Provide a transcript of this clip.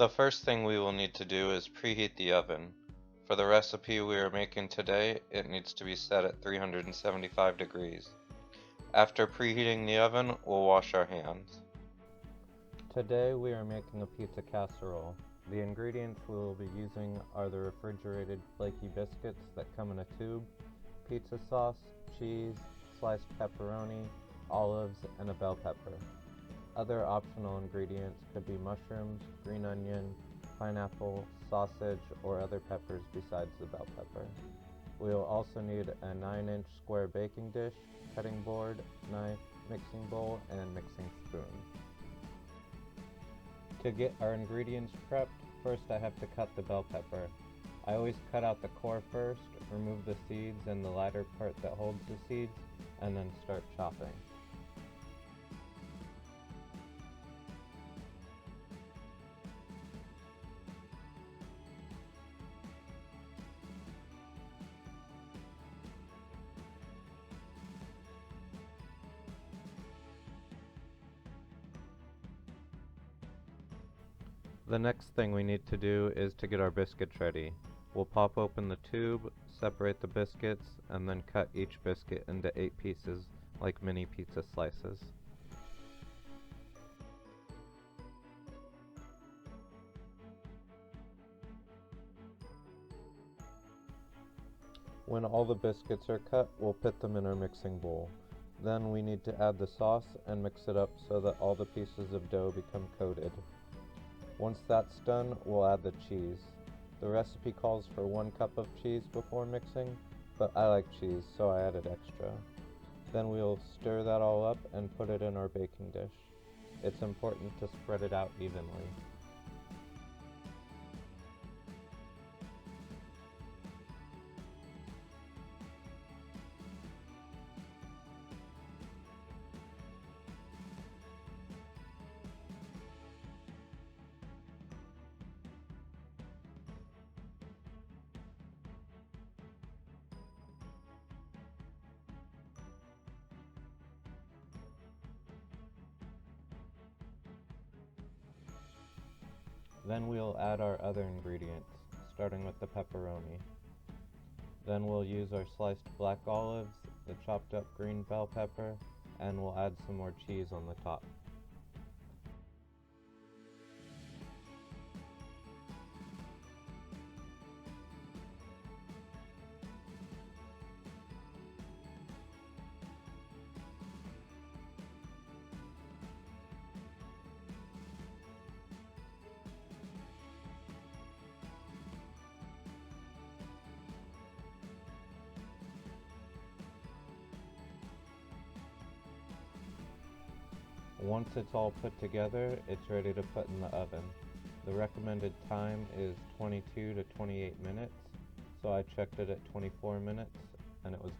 The first thing we will need to do is preheat the oven. For the recipe we are making today, it needs to be set at 375 degrees. After preheating the oven, we'll wash our hands. Today we are making a pizza casserole. The ingredients we will be using are the refrigerated flaky biscuits that come in a tube, pizza sauce, cheese, sliced pepperoni, olives, and a bell pepper. Other optional ingredients could be mushrooms, green onion, pineapple, sausage, or other peppers besides the bell pepper. We will also need a 9-inch square baking dish, cutting board, knife, mixing bowl, and mixing spoon. To get our ingredients prepped, first I have to cut the bell pepper. I always cut out the core first, remove the seeds and the lighter part that holds the seeds, and then start chopping. The next thing we need to do is to get our biscuits ready. We'll pop open the tube, separate the biscuits, and then cut each biscuit into 8 pieces, like mini pizza slices. When all the biscuits are cut, we'll put them in our mixing bowl. Then we need to add the sauce and mix it up so that all the pieces of dough become coated. Once that's done, we'll add the cheese. The recipe calls for 1 cup of cheese before mixing, but I like cheese, so I added extra. Then we'll stir that all up and put it in our baking dish. It's important to spread it out evenly. Then we'll add our other ingredients, starting with the pepperoni. Then we'll use our sliced black olives, the chopped up green bell pepper, and we'll add some more cheese on the top. Once it's all put together, it's ready to put in the oven. The recommended time is 22 to 28 minutes, so I checked it at 24 minutes and it was